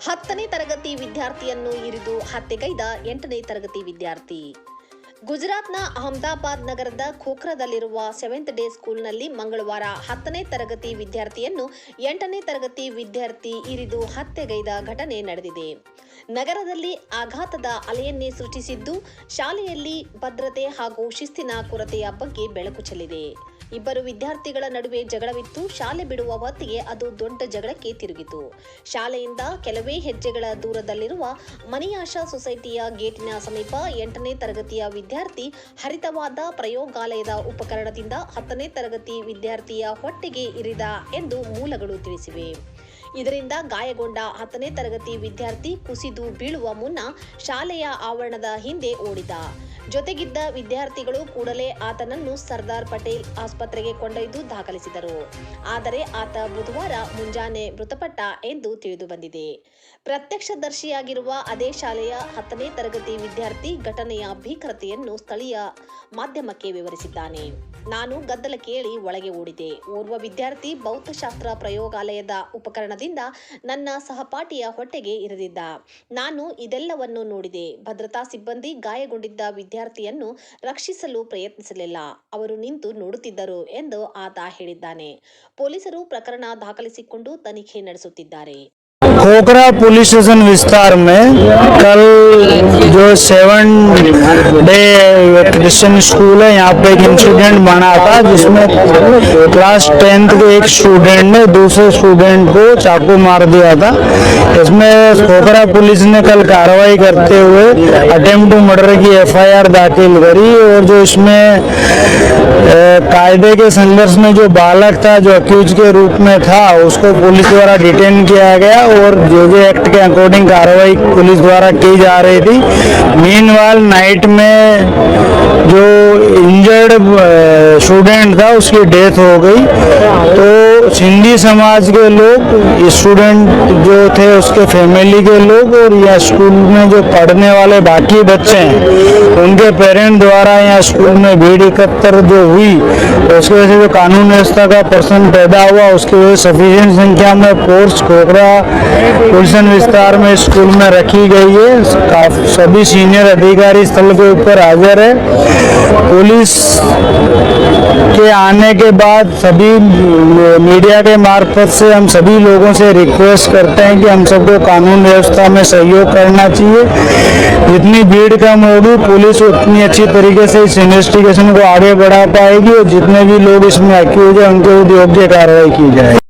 10ನೇ ತರಗತಿ ವಿದ್ಯಾರ್ಥಿಯನ್ನು ಇರಿದು ಹತ್ಯೆಗೈದ 8ನೇ ತರಗತಿ ವಿದ್ಯಾರ್ಥಿ. ಗುಜರಾತ್ನ ಅಹಮದಾಬಾದ್ ನಗರದ ಖೋಖ್ರಾದಲ್ಲಿರುವ 7th ಡೇ ಸ್ಕೂಲ್ನಲ್ಲಿ ಮಂಗಳವಾರ 10ನೇ ತರಗತಿ ವಿದ್ಯಾರ್ಥಿಯನ್ನು 8ನೇ ತರಗತಿ ವಿದ್ಯಾರ್ಥಿ ಇರಿದು ಹತ್ಯೆಗೈದ ಘಟನೆ ನಡೆದಿದೆ. ನಗರದಲ್ಲಿ ಆಘಾತದ ಅಲೆಯನ್ನೇ ಸೃಷ್ಟಿಸಿದ್ದು, ಶಾಲೆಯಲ್ಲಿ ಭದ್ರತೆ ಹಾಗೂ ಶಿಸ್ತಿನ ಕೊರತೆಯ ಬಗ್ಗೆ ಬೆಳಕು ಚೆಲ್ಲಿದೆ. ಇಬ್ಬರು ವಿದ್ಯಾರ್ಥಿಗಳ ನಡುವೆ ಜಗಳವಿತ್ತು. ಶಾಲೆ ಬಿಡುವ ಹೊತ್ತಿಗೆ ಅದು ದೊಡ್ಡ ಜಗಳಕ್ಕೆ ತಿರುಗಿತು. ಶಾಲೆಯಿಂದ ಕೆಲವೇ ಹೆಜ್ಜೆಗಳ ದೂರದಲ್ಲಿರುವ ಮನಿಯಾಶಾ ಸೊಸೈಟಿಯ ಗೇಟಿನ ಸಮೀಪ 8ನೇ ತರಗತಿಯ ವಿದ್ಯಾರ್ಥಿ ಹರಿತವಾದ ಪ್ರಯೋಗಾಲಯದ ಉಪಕರಣದಿಂದ 10ನೇ ತರಗತಿ ವಿದ್ಯಾರ್ಥಿಯ ಹೊಟ್ಟೆಗೆ ಇರಿದ ಎಂದು ಮೂಲಗಳು ತಿಳಿಸಿವೆ. ಇದರಿಂದ ಗಾಯಗೊಂಡ 10ನೇ ತರಗತಿ ವಿದ್ಯಾರ್ಥಿ ಕುಸಿದು ಬೀಳುವ ಮುನ್ನ ಶಾಲೆಯ ಆವರಣದ ಹಿಂದೆ ಓಡಿದ. ಜೊತೆಗಿದ್ದ ವಿದ್ಯಾರ್ಥಿಗಳು ಕೂಡಲೇ ಆತನನ್ನು ಸರ್ದಾರ್ ಪಟೇಲ್ ಆಸ್ಪತ್ರೆಗೆ ಕೊಂಡೊಯ್ದು ದಾಖಲಿಸಿದರು. ಆದರೆ ಆತ ಬುಧವಾರ ಮುಂಜಾನೆ ಮೃತಪಟ್ಟ ಎಂದು ತಿಳಿದು ಬಂದಿದೆ. ಪ್ರತ್ಯಕ್ಷದರ್ಶಿಯಾಗಿರುವ ಅದೇ ಶಾಲೆಯ 10ನೇ ತರಗತಿ ವಿದ್ಯಾರ್ಥಿ ಘಟನೆಯ ಭೀಕರತೆಯನ್ನು ಸ್ಥಳೀಯ ಮಾಧ್ಯಮಕ್ಕೆ ವಿವರಿಸಿದ್ದಾನೆ. ನಾನು ಗದ್ದಲ ಕೇಳಿ ಒಳಗೆ ಓಡಿದೆ. ಓರ್ವ ವಿದ್ಯಾರ್ಥಿ ಭೌತಶಾಸ್ತ್ರ ಪ್ರಯೋಗಾಲಯದ ಉಪಕರಣದಿಂದ ನನ್ನ ಸಹಪಾಠಿಯ ಹೊಟ್ಟೆಗೆ ಇರಿದಿದ್ದ. ನಾನು ಇದೆಲ್ಲವನ್ನು ನೋಡಿದೆ. ಭದ್ರತಾ ಸಿಬ್ಬಂದಿ ಗಾಯಗೊಂಡಿದ್ದ ವಿದ್ಯಾರ್ಥಿಯನ್ನು ರಕ್ಷಿಸಲು ಪ್ರಯತ್ನಿಸಲಿಲ್ಲ. ಅವರು ನಿಂತು ನೋಡುತ್ತಿದ್ದರು ಎಂದು ಆತ ಹೇಳಿದ್ದಾನೆ. ಪೊಲೀಸರು ಪ್ರಕರಣ ದಾಖಲಿಸಿಕೊಂಡು ತನಿಖೆ ನಡೆಸುತ್ತಿದ್ದಾರೆ. खोखरा पुलिस स्टेशन विस्तार में कल जो 7 डे क्रिश्चियन स्कूल है, यहाँ पे एक इंसिडेंट बना था जिसमें क्लास 10th के एक स्टूडेंट ने दूसरे स्टूडेंट को चाकू मार दिया था। इसमें खोखरा पुलिस ने कल कार्रवाई करते हुए अटेम्प्ट टू मर्डर की FIR दाखिल करी और जो इसमें कायदे के संघर्ष में जो बालक था, जो अक्यूज के रूप में था, उसको पुलिस द्वारा डिटेन किया गया और जो एक्ट के अकॉर्डिंग कार्रवाई पुलिस द्वारा की जा रही थी। मीनवाइल नाइट में जो इंजर्ड स्टूडेंट था उसकी डेथ हो गई। तो सिंधी समाज के लोग, स्टूडेंट जो थे उसके फैमिली के लोग और यह स्कूल में जो पढ़ने वाले बाकी बच्चे हैं उनके पेरेंट द्वारा यहाँ स्कूल में भीड़ इकट्ठा जो हुई, उसकी वजह से जो कानून व्यवस्था का प्रश्न पैदा हुआ, उसकी वजह से सफिशिएंट संख्या में फोर्स खोखरा पुलिस विस्तार में स्कूल में रखी गई है। सभी सीनियर अधिकारी स्थल के ऊपर हाजिर है। पुलिस के आने के बाद सभी मीडिया के मार्फत से हम सभी लोगों से रिक्वेस्ट करते हैं कि हम सबको कानून व्यवस्था में सहयोग करना चाहिए। जितनी भीड़ कम होगी, पुलिस उतनी अच्छी तरीके से इस इन्वेस्टिगेशन को आगे बढ़ा पाएगी और जितने भी लोग इसमें एक्यूज हैं उनके विरुद्ध योग्य कार्रवाई की जाएगी।